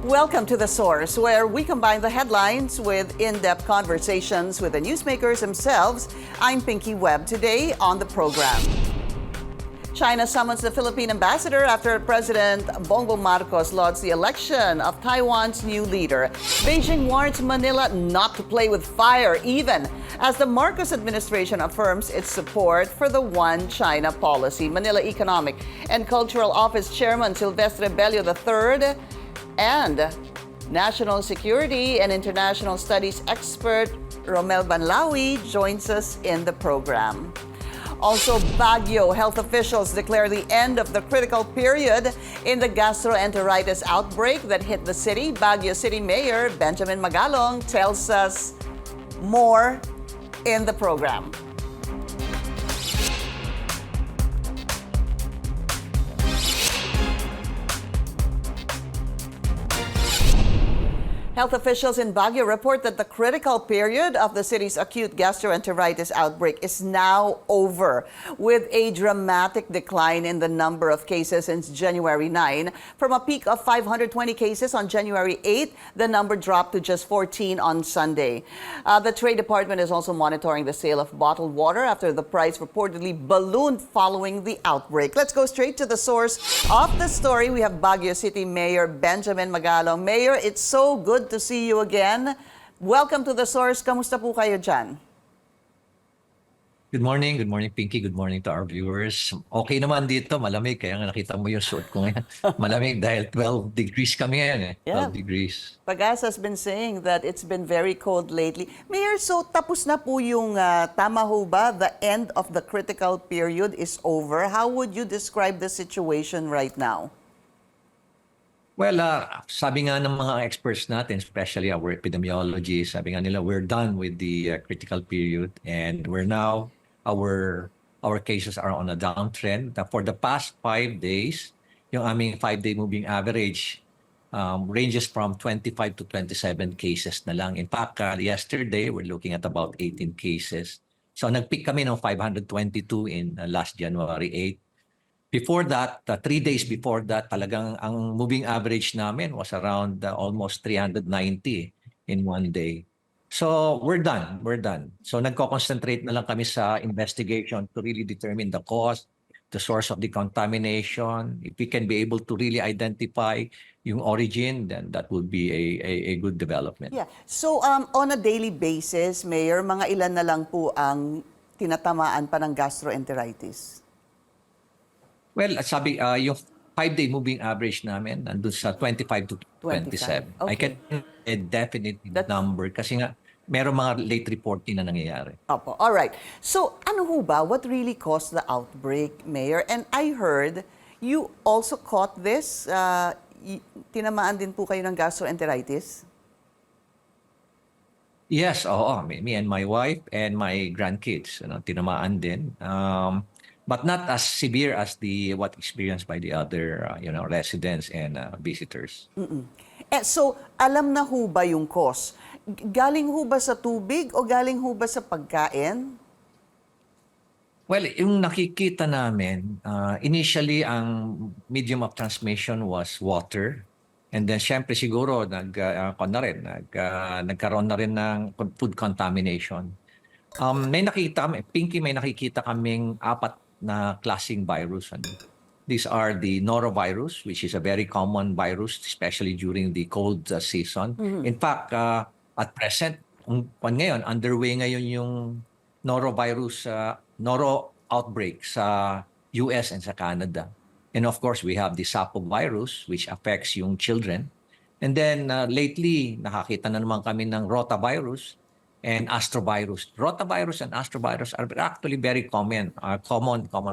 Welcome to The Source, where we combine the headlines with in-depth conversations with the newsmakers themselves. I'm Pinky Webb. Today on the program, China summons the Philippine ambassador after President Bongbong Marcos lauds the election of Taiwan's new leader. Beijing warns Manila not to play with fire, even as the Marcos administration affirms its support for the One China policy. Manila Economic and Cultural Office Chairman Silvestre Bello III and National Security and International Studies expert Romel Banlawi joins us in the program. Also, Baguio health officials declare the end of the critical period in the gastroenteritis outbreak that hit the city. Baguio City Mayor Benjamin Magalong tells us more in the program. Health officials in Baguio report that the critical period of the city's acute gastroenteritis outbreak is now over, with a dramatic decline in the number of cases since January 9. From a peak of 520 cases on January 8, the number dropped to just 14 on Sunday. The Trade Department is also monitoring the sale of bottled water after the price reportedly ballooned following the outbreak. Let's go straight to the source of the story. We have Baguio City Mayor Benjamin Magalong. Mayor, it's so good to see you again. Welcome to The Source. Kamusta po kayo dyan? Good morning, Pinky. Good morning to our viewers. Okay naman dito, malamig. Kaya nga nakita mo yung suot ko ngayon. Malamig dahil 12 degrees kami ngayon eh. 12 degrees. Pag-asa has been saying that it's been very cold lately. Mayor, so tapos na po yung tama ho ba? The end of the critical period is over. How would you describe the situation right now? Well, sabi nga ng mga experts natin, especially our epidemiologists, sabi nga nila, we're done with the critical period and we're now, our cases are on a downtrend. For the past 5 days, yung aming 5-day moving average ranges from 25 to 27 cases na lang. In fact, yesterday, we're looking at about 18 cases. So nag-peak kami ng 522 in last January 8. Before that, 3 days before that, talagang ang moving average namin was around almost 390 in one day. So we're done. So nagko-concentrate na lang kami sa investigation to really determine the cause, the source of the contamination. If we can be able to really identify yung origin, then that would be a good development. Yeah. So on a daily basis, Mayor, mga ilan na lang po ang tinatamaan pa ng gastroenteritis? Well, sabi, yung 5-day moving average namin nandun sa 25 to 27. Okay. I can a definite number kasi nga meron mga late reporting na nangyayari. Opo. All right. So ano ho ba? What really caused the outbreak, Mayor? And I heard you also caught this. Tinamaan din po kayo ng gastroenteritis? Yes, oo. Me and my wife and my grandkids, tinamaan din. But not as severe as what experienced by the other residents and visitors. So alam na ho ba yung cause? Galing ho ba sa tubig o galing ho ba sa pagkain? Well, yung nakikita namin, initially ang medium of transmission was water. And then syempre siguro nagkaroon na rin ng food contamination. May nakikita kaming 4 na klaseng virus. These are the norovirus, which is a very common virus, especially during the cold season. In fact, at present, ngayon, underway ngayon yung norovirus, noro outbreak sa US and sa Canada. And of course, we have the sapovirus, which affects yung children. And then lately, nakakita na naman kami ng rotavirus and astrovirus. Rotavirus and astrovirus are actually very common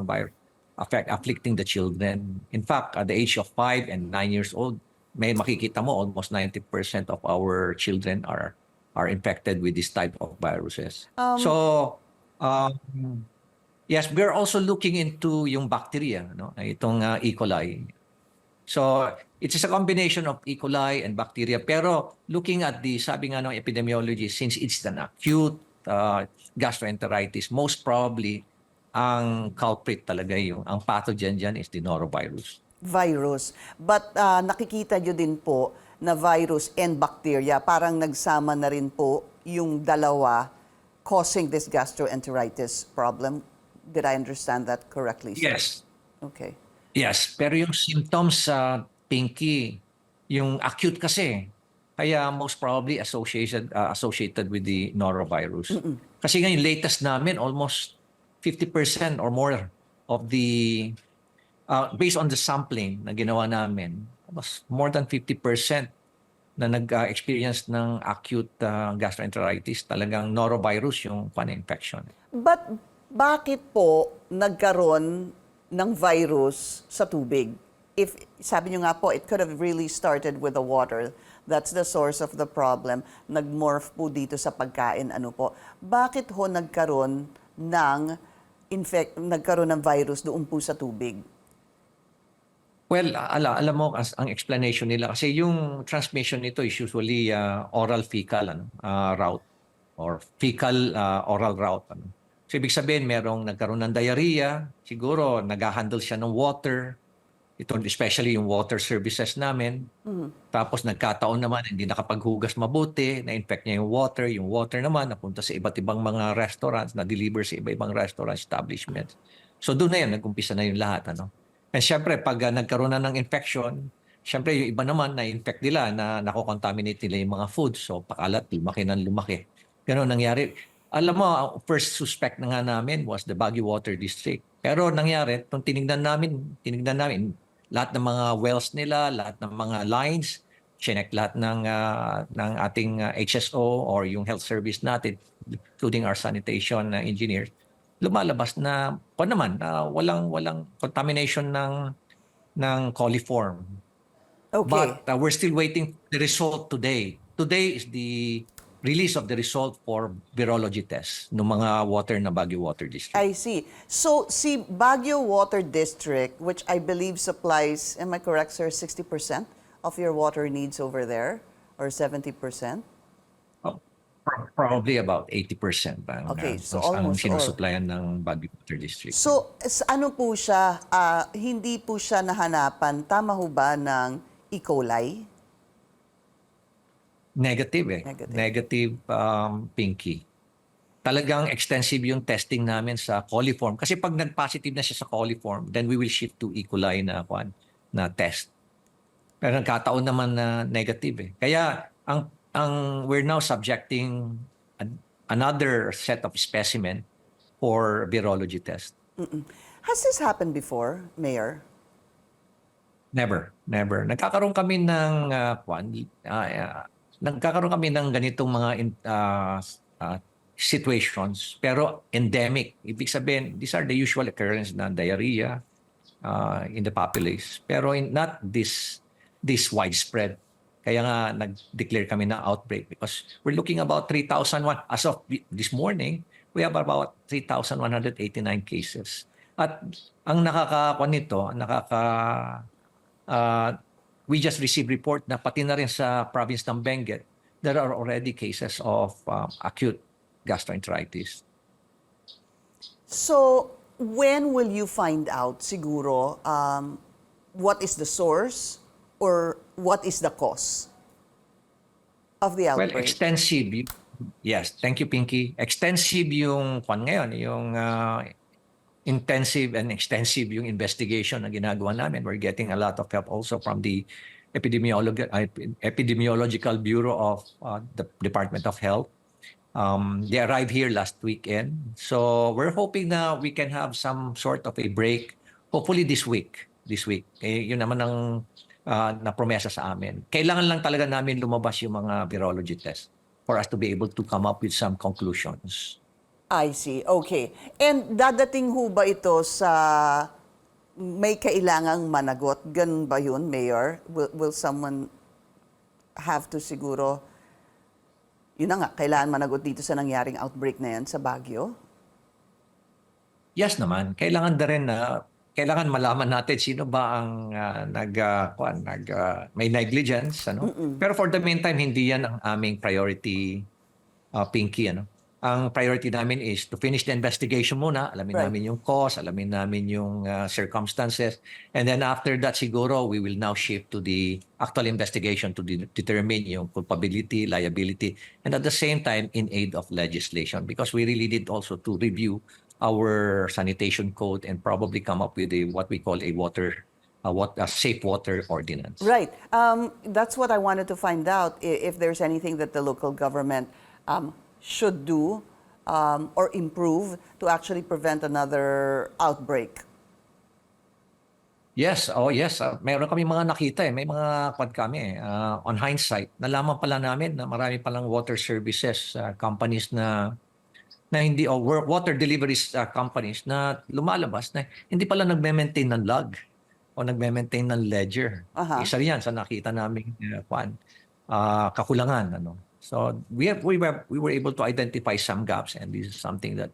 virus afflicting the children. In fact, at the age of 5 and 9 years old, may makikita mo almost 90% of our children are infected with this type of viruses. Yes, we're also looking into yung bacteria, itong E. coli. So it is a combination of E. coli and bacteria. Pero looking at sabi nga ng epidemiology, since it's an acute gastroenteritis, most probably ang culprit talaga ang pathogen dyan is the norovirus. Virus. But nakikita nyo din po na virus and bacteria, parang nagsama na rin po yung dalawa causing this gastroenteritis problem. Did I understand that correctly, sir? Yes. Okay. Yes, pero yung symptoms sa Pinky, yung acute kasi, kaya most probably associated with the norovirus. Kasi ngayon latest namin almost 50% or more of the based on the sampling na ginawa namin, almost more than 50% na nag-experience ng acute gastroenteritis, talagang norovirus yung infection. But bakit po nagkaroon ng virus sa tubig? If sabi niyo nga po, it could have really started with the water. That's the source of the problem. Nagmorph po dito sa pagkain. Ano po? Bakit ho nagkaroon ng virus doon po sa tubig? Well, alam mo ang explanation nila kasi yung transmission nito is usually oral fecal route or fecal oral route. So ibig sabihin merong nagkaroon ng diarrhea, siguro nag-handle siya ng water, ito especially yung water services namin. Tapos nagkataon naman hindi nakapaghugas mabuti, na-infect niya yung water naman napunta sa iba't ibang mga restaurants, na-deliver sa iba-ibang restaurant establishments. So doon na yun, nag-umpisa na yung lahat. And syempre, pag nagkaroon na ng infection, syempre yung iba naman na-infect nila, na nakocontaminate nila yung mga food. So pakalat, lumaki ng lumaki. Ganun nangyari. Alam mo, ang first suspect na nga namin was the Baguio Water District. Pero nangyari, nung tinignan namin lahat ng mga wells nila, lahat ng mga lines, chinek lahat ng ating HSO or yung health service natin, including our sanitation engineers, lumalabas na walang contamination ng coliform. Okay. But we're still waiting for the result today. Today is the release of the result for virology tests ng mga water na Baguio Water District. I see. So, si Baguio Water District, which I believe supplies, am I correct, sir, 60% of your water needs over there? Or 70%? Probably about 80% Okay, so ang almost all. sinusupplyan ng Baguio Water District. So, ano po siya, hindi po siya nahanapan, tama ho ba, ng E. coli? Negative. Negative Pinky. Talagang extensive yung testing namin sa coliform. Kasi pag nag-positive na siya sa coliform, then we will shift to E. coli na test. Pero nagkataon naman na negative. Kaya we're now subjecting another set of specimen for virology test. Has this happened before, Mayor? Never. Nagkakaroon kami ng ganitong mga situations, pero endemic. Ibig sabihin, these are the usual occurrence na diarrhea in the populace, pero not this widespread. Kaya nga nag-declare kami na outbreak because we're looking about 3,001 as of this morning. We have about 3,189 cases. At ang we just received report na pati na rin sa province ng Benguet, there are already cases of acute gastroenteritis. So, when will you find out, siguro, what is the source or what is the cause of the outbreak? Well, extensive. Yes, thank you, Pinky. Extensive yung ngayon, yung intensive and extensive yung investigation na ginagawa namin. We're getting a lot of help also from the Epidemiological Bureau of the Department of Health. They arrived here last weekend. So we're hoping na we can have some sort of a break, hopefully this week. Yun naman ang na-promesa sa amin. Kailangan lang talaga namin lumabas yung mga virology tests for us to be able to come up with some conclusions. I see. Okay. And dadating ho ba ito sa may kailangang managot? Ganun ba yun, Mayor? Will someone have to siguro, yun na nga, kailangan managot dito sa nangyaring outbreak na yan sa Baguio? Yes naman. Kailangan kailangan malaman natin sino ba ang may negligence. Pero for the meantime, hindi yan ang aming priority, Pinky. ang priority namin is to finish the investigation muna. Alamin Right. namin yung cause, alamin namin yung circumstances. And then after that, siguro, we will now shift to the actual investigation to determine yung culpability, liability, and at the same time, in aid of legislation. Because we really need also to review our sanitation code and probably come up with what we call a safe water ordinance. Right. That's what I wanted to find out, if there's anything that the local government should do or improve to actually prevent another outbreak. Yes, oh yes. Meron kami mga nakita May mga kami on hindsight, nalaman pala namin na marami palang water services companies na hindi water deliveries companies na lumalabas na hindi pala nagme-maintain ng log o nagme-maintain ng ledger. Aha. Isa rin yan sa nakita naming kakulangan So we were able to identify some gaps, and this is something that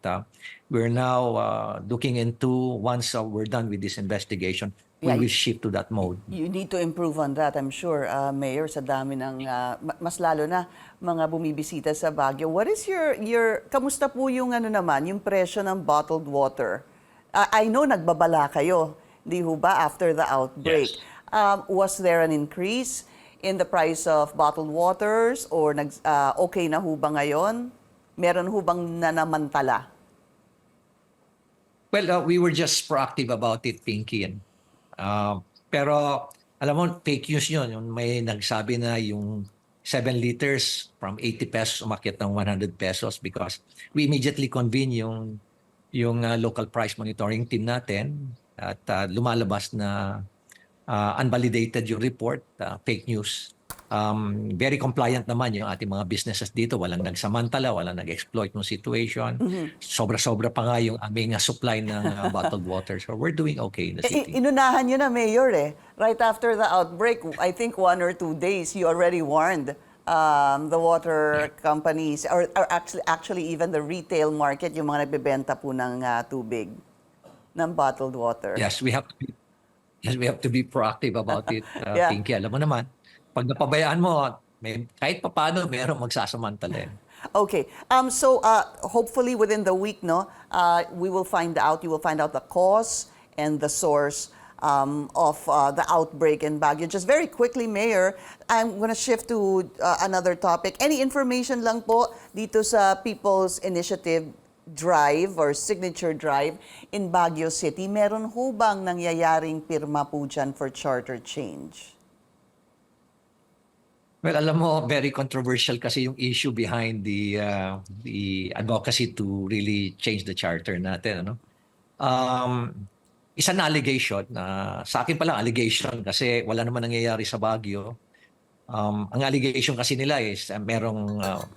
we're now looking into. Once we're done with this investigation, we Yeah, will shift to that mode. You need to improve on that, I'm sure, Mayor, sa dami ng, mas lalo na mga bumibisita sa Baguio. What is kamusta po yung yung presyo ng bottled water? I know nagbabala kayo, di ho ba, after the outbreak? Yes. Was there an increase in the price of bottled waters, or okay na ho ba ngayon? Meron ho bang nanamantala? Well, we were just proactive about it, Pinky. Pero alam mo, fake news yun. Yung may nagsabi na yung 7 liters from 80 pesos umakyat ng 100 pesos because we immediately convene yung local price monitoring team natin at lumalabas na unvalidated yung report, fake news. Very compliant naman yung ating mga businesses dito. Walang nagsamantala, walang nag-exploit ng situation. Sobra-sobra pa nga yung aming supply ng bottled water. So we're doing okay in the city. Inunahan nyo na, Mayor, Right after the outbreak, I think 1 or 2 days, you already warned the water companies, or actually even the retail market, yung mga nagbebenta po ng tubig, ng bottled water. Yes, we have to be proactive about it, Yeah. Pinky. Alam mo naman, pag napabayaan mo, kahit papaano, merong magsasamantala. Okay. So hopefully within the week, you will find out the cause and the source of the outbreak in Baguio. Just very quickly, Mayor, I'm going to shift to another topic. Any information lang po dito sa People's Initiative Drive or Signature Drive in Baguio City? Meron ho bang nangyayaring pirma po dyan for charter change? Well, alam mo, very controversial kasi yung issue behind the advocacy to really change the charter natin. Isa na allegation na sa akin pala allegation kasi wala naman nangyayari sa Baguio. Ang allegation kasi nila is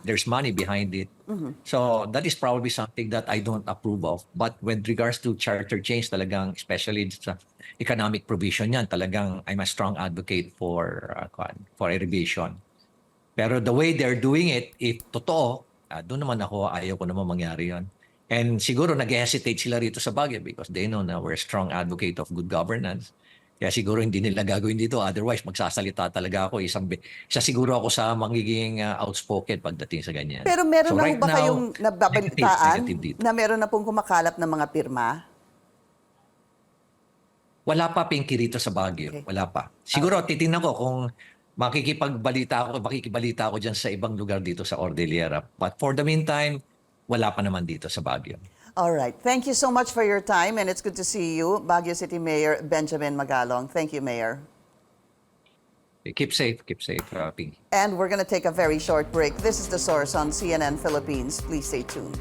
there's money behind it. So that is probably something that I don't approve of. But with regards to charter change, talagang especially sa economic provision yan, talagang I'm a strong advocate for a revision. Pero the way they're doing it, if totoo, doon naman ayaw ko naman mangyari yon. And siguro nag-hesitate sila rito sa Baguio because they know na we're a strong advocate of good governance. Kaya siguro hindi nila gagawin dito. Otherwise, magsasalita talaga ako. Isa siguro ako sa magiging outspoken pagdating sa ganyan. Pero meron na right ba kayong nababalitaan negative na meron na pong kumakalap ng mga pirma? Wala pa, Pinky, rito sa Baguio. Okay. Wala pa. Siguro titingnan ko kung makikibalita ako dyan sa ibang lugar dito sa Cordillera. But for the meantime, wala pa naman dito sa Baguio. All right. Thank you so much for your time, and it's good to see you, Baguio City Mayor Benjamin Magalong. Thank you, Mayor. Keep safe, Pinky. And we're going to take a very short break. This is The Source on CNN Philippines. Please stay tuned.